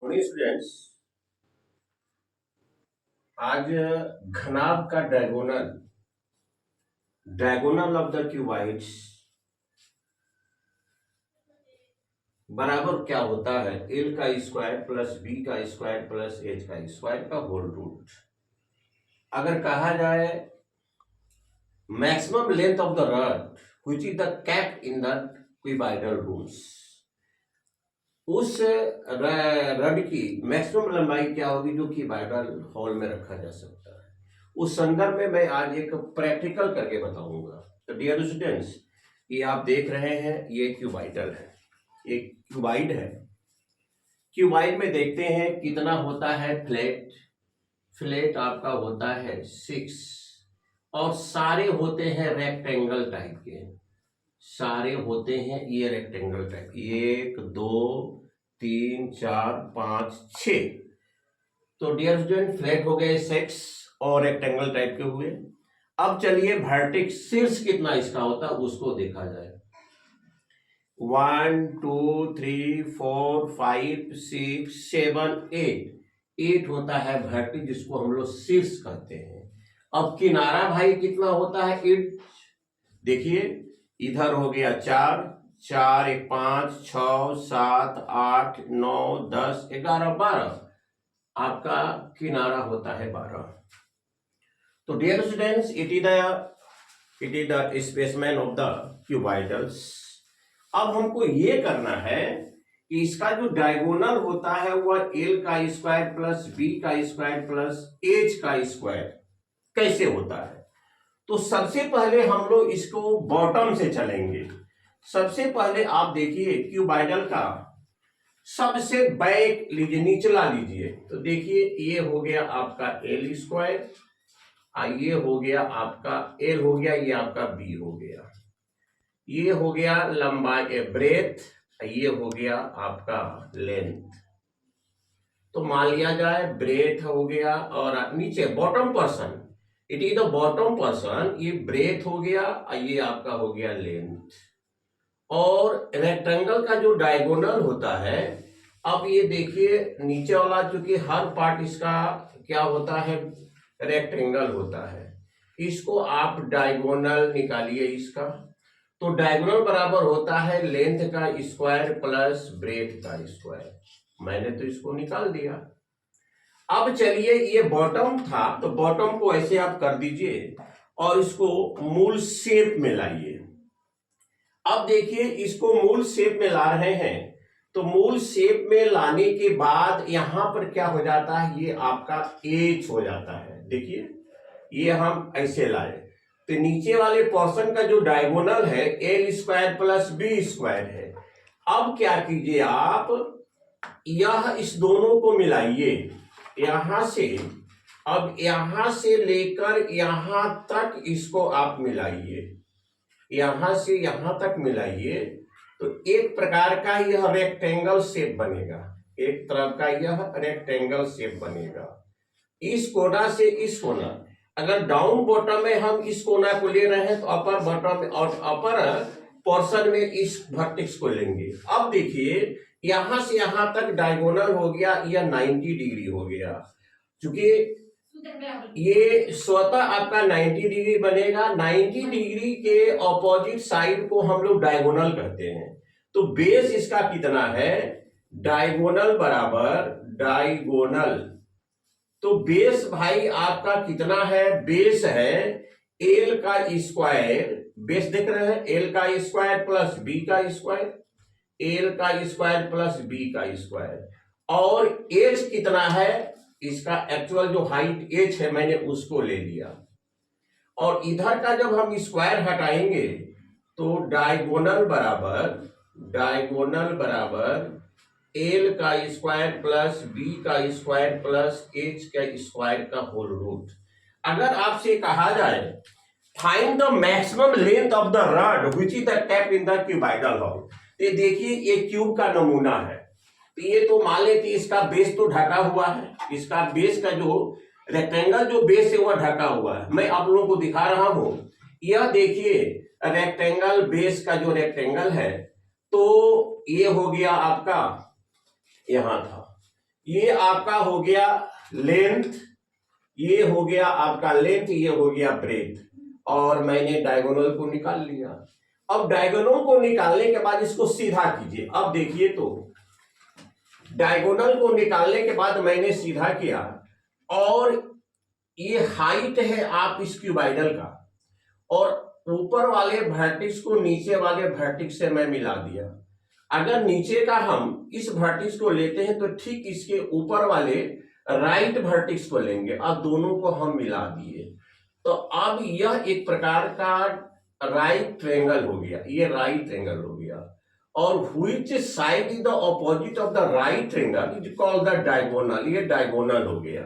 Students, आज घनाभ का diagonal of the क्यूबाइड्स बराबर क्या होता है? एल का स्क्वायर प्लस बी का स्क्वायर प्लस एच का स्क्वायर का होल रूट। अगर कहा जाए maximum length of the rod which is the capped in the cuboidal rooms, उस रड की मैक्सिमम लंबाई क्या होगी जो क्यूबाइडल हॉल में रखा जा सकता है, उस संदर्भ में मैं आज एक प्रैक्टिकल करके बताऊंगा। तो डियर स्टूडेंट्स, ये आप देख रहे हैं, ये क्यूबाइडल है, एक क्यूबाइड है। क्यूबाइड में देखते हैं कितना होता है फ्लैट आपका होता है 6 और सारे होते हैं रेक्टेंगल टाइप के, सारे होते हैं ये रेक्टेंगल टाइप, 1 2 3 4 5 6। तो डियर स्टूडेंट, फ्लैट हो गए 6 और रेक्टेंगल टाइप के हुए। अब चलिए वर्टेक्स शीर्ष कितना इसका होता है उसको देखा जाए। 1 2 3 4 5 6 7 8 होता है वर्टेक्स, जिसको हम लोग शीर्ष कहते हैं। अब किनारा भाई कितना होता है? 8। देखिए इधर हो गया 4 4 1 5 6 7 8 9 10 11 12, आपका किनारा होता है 12। तो dear students, it is the specimen of the cuboidals. अब हमको ये करना है कि इसका जो डायगोनल होता है वह एल का स्क्वायर प्लस बी का स्क्वायर प्लस एच का स्क्वायर कैसे होता है। तो सबसे पहले हम लोग इसको बॉटम से चलेंगे। सबसे पहले आप देखिए क्यूबाइडल का सबसे बैक लीजिए, निचला लीजिए। तो देखिए ये हो गया आपका एल स्क्वायर, ये हो गया आपका एल हो गया, ये आपका बी हो गया, ये हो गया लंबाई ब्रेथ, ये हो गया आपका लेंथ। तो मान लिया जाए ब्रेथ हो गया और नीचे bottom person, it is the bottom person, ये ब्रेथ हो गया, ये आपका हो गया लेंथ। और रेक्टेंगल का जो डायगोनल होता है, अब ये देखिए नीचे वाला चूंकि हर पार्ट इसका क्या होता है, रेक्टेंगल होता है, इसको आप डायगोनल निकालिए इसका। तो डायगोनल बराबर होता है लेंथ का स्क्वायर प्लस ब्रेथ का स्क्वायर। मैंने तो इसको निकाल दिया। अब चलिए ये बॉटम था, तो बॉटम को ऐसे आप कर दीजिए और इसको मूल शेप में लाइए। अब देखिए इसको मूल शेप में ला रहे हैं, तो मूल शेप में लाने के बाद यहां पर क्या हो जाता है, ये आपका एच हो जाता है। देखिए ये हम ऐसे लाए, तो नीचे वाले पोर्शन का जो डायगोनल है L square plus B square है। अब क्या कीजिए आप, यह इस दोनों को मिलाइए यहां से, अब यहां से लेकर यहां तक इसको आप मिलाइए, यहां से यहां तक मिलाइए, तो एक प्रकार का यह रेक्टेंगल शेप बनेगा, एक तरफ का यह रेक्टेंगल शेप बनेगा। इस कोना से इस कोना, अगर डाउन बॉटम में हम इस कोना को ले रहे हैं तो अपर बॉटम और अपर पोर्शन में इस वर्टेक्स को लेंगे। अब देखिए यहां से यहां तक डायगोनल हो गया, यह 90 डिग्री हो गया। चूंकि ये स्वतः आपका 90 डिग्री बनेगा, 90 डिग्री के ऑपोजिट साइड को हम लोग डायगोनल कहते हैं। तो बेस इसका कितना है, डायगोनल बराबर डायगोनल, तो बेस भाई आपका कितना है, बेस है एल का स्क्वायर, बेस देख रहे हैं, एल का स्क्वायर प्लस बी का स्क्वायर, एल का स्क्वायर प्लस बी का स्क्वायर, और एच कितना है, इसका एक्चुअल जो हाइट एच है मैंने उसको ले लिया, और इधर का जब हम स्क्वायर हटाएंगे तो डायगोनल बराबर एल का स्क्वायर प्लस बी का स्क्वायर प्लस एच का स्क्वायर का होल रूट। अगर आपसे कहा जाए find the maximum length of the rod which is the cap in the cuboidal hall, तो देखिए ये क्यूब का नमूना है, तो ये तो मान लेते इसका बेस तो ढका हुआ है, इसका बेस का जो रेक्टेंगल जो बेस है वह ढका हुआ है। मैं आप लोगों को दिखा रहा हूं, यह देखिए रेक्टेंगल बेस का जो रेक्टेंगल है, तो ये हो गया आपका यहां था, ये आपका हो गया लेंथ, ये हो गया आपका लेंथ, ये हो गया ब्रेथ, और मैंने डायगोनल को निकाल लिया। अब डायगोनल को निकालने के बाद इसको सीधा कीजिए। अब देखिए तो डायगोनल को निकालने के बाद मैंने सीधा किया, और ये हाइट है आप इस क्यूबाइडल का, और ऊपर वाले वर्टेक्स को नीचे वाले वर्टेक्स से मैं मिला दिया। अगर नीचे का हम इस वर्टेक्स को लेते हैं तो ठीक इसके ऊपर वाले राइट वर्टेक्स को लेंगे। अब दोनों को हम मिला दिए, तो अब यह एक प्रकार का राइट ट्रायंगल हो गया, ये राइट ट्रायंगल हो गया। और which side is the opposite of the right triangle is called the diagonal, ये डायगोनल हो गया।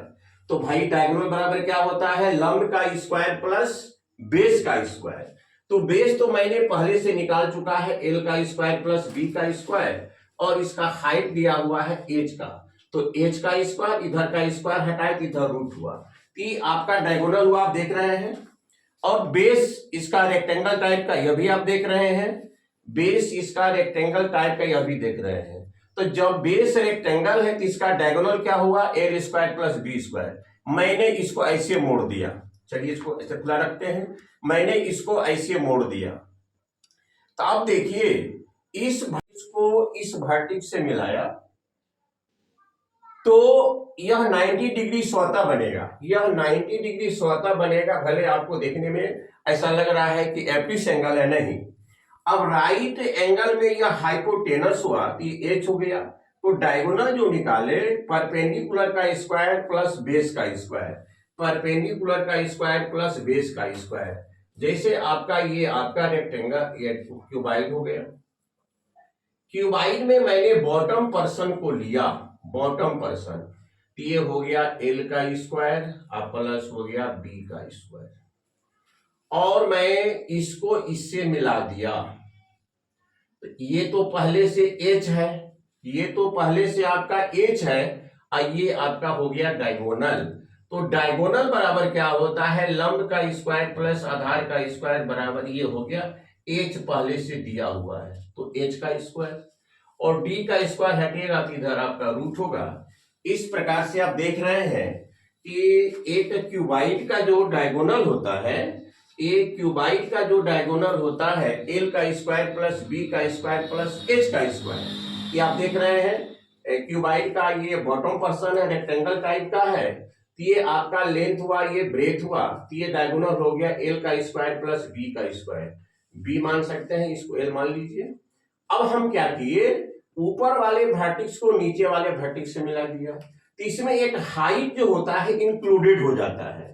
तो भाई डायगोनल बराबर क्या होता है, लंब का स्क्वायर प्लस बेस का स्क्वायर। तो बेस तो मैंने पहले से निकाल चुका है, एल का स्क्वायर प्लस बी का स्क्वायर, और इसका हाइट दिया हुआ है एच का, तो एच का स्क्वायर, इधर का स्क्वायर हटाए तो इधर रूट हुआ, तो आपका डायगोनल हुआ, आप देख रहे हैं। और बेस इसका रेक्टेंगल टाइप का, यह भी आप देख रहे हैं, बेस इसका रेक्टेंगल टाइप का, यह भी देख रहे हैं। तो जब बेस रेक्टेंगल है तो इसका डायगोनल क्या हुआ, L square plus B square. मैंने इसको ऐसे मोड़ दिया, चलिए इसको ऐसे खुला रखते हैं, मैंने इसको ऐसे मोड़ दिया। तो अब देखिए इस वर्टेक्स को इस वर्टेक्स से मिलाया तो यह 90 डिग्री स्वतः बनेगा, यह 90 डिग्री स्वतः बनेगा। भले आपको देखने में ऐसा लग रहा है कि एपिस एंगल है, नहीं। अब राइट एंगल में यह हाइपोटेनस हुआ तो ये एच हो गया। तो डायगोनल जो निकाले, परपेंडिकुलर का स्क्वायर प्लस बेस का स्क्वायर, परपेंडिकुलर का स्क्वायर प्लस बेस का स्क्वायर। जैसे आपका ये आपका रेक्टेंगल, ये क्यूबाइड हो गया। क्यूबाइड में मैंने बॉटम पर्सन को लिया, बॉटम पर्सन, तो ये हो गया एल का स्क्वायर और प्लस हो गया बी का स्क्वायर, और मैं इसको इससे मिला दिया। तो ये तो पहले से एच है, ये तो पहले से आपका एच है, और ये आपका हो गया डायगोनल। तो डायगोनल बराबर क्या होता है, लंब का स्क्वायर प्लस आधार का स्क्वायर बराबर, ये हो गया एच पहले से दिया हुआ है, तो एच का स्क्वायर, और डी का स्क्वायर हटेगा तो इधर आपका रूट होगा। इस प्रकार से आप देख रहे हैं कि एक क्यूबाइड का जो डायगोनल होता है, एक क्यूबाइड का जो डायगोनल होता है, एल का स्क्वायर प्लस बी का स्क्वायर प्लस एच का स्क्वायर, ये आप देख रहे हैं। क्यूबाइड का ये बॉटम पर्सन है, रेक्टेंगल टाइप का है, तो ये आपका लेंथ हुआ, ये ब्रेथ हुआ, तो ये डायगोनल हो गया एल का स्क्वायर प्लस बी का स्क्वायर। बी मान सकते हैं, इसको एल मान लीजिए। अब हम क्या किए, ऊपर वाले वर्टेक्स को नीचे वाले वर्टेक्स से मिला दिया, तो इसमें एक हाइट जो होता है इंक्लूडेड हो जाता है।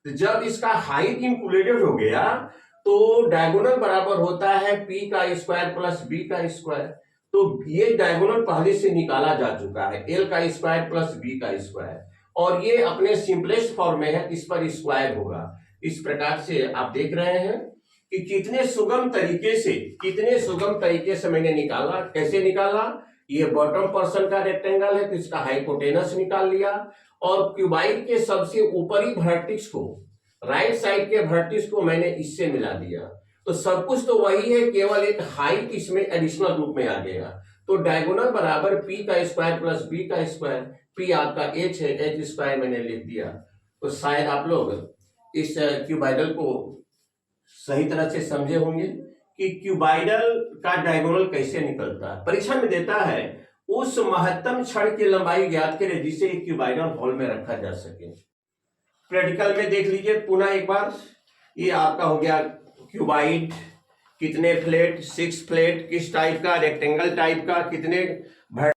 तो जब इसका हाइट इंक्लूडेड हो गया तो डायगोनल बराबर होता है पी का स्क्वायर प्लस बी का स्क्वायर। तो ये डायगोनल पहले से निकाला जा चुका है, एल का स्क्वायर प्लस बी का स्क्वायर, और ये अपने सिंपलेस्ट फॉर्म में है, इस पर स्क्वायर होगा। इस प्रकार से आप देख रहे हैं कि कितने सुगम तरीके से मैंने निकाला। कैसे निकाला, ये बॉटम पर्सन का रेक्टेंगल है तो इसका हाइपोटेनस निकाल लिया, और क्यूबाइड के सबसे ऊपरी वर्टेक्स को, राइट साइड के वर्टेक्स को मैंने इससे मिला दिया। तो सब कुछ तो वही है, केवल एक हाइट इसमें एडिशनल रूप में आ गया। तो डायगोनल बराबर पी का स्क्वायर प्लस बी का स्क्वायर, पी आपका एच है, एच स्क्वायर मैंने लिख दिया। तो शायद आप लोग इस क्यूबाइडल को सही तरह से समझे होंगे कि क्यूबाइडल का डायगोनल कैसे निकलता है। परीक्षा में देता है उस महत्तम छड़ की लंबाई ज्ञात करें जिसे एक क्यूबाइडल हॉल में रखा जा सके। प्रैक्टिकल में देख लीजिए पुनः एक बार, ये आपका हो गया क्यूबाइड, कितने फ्लैट, 6 फ्लैट, किस टाइप का, रेक्टेंगल टाइप का, कितने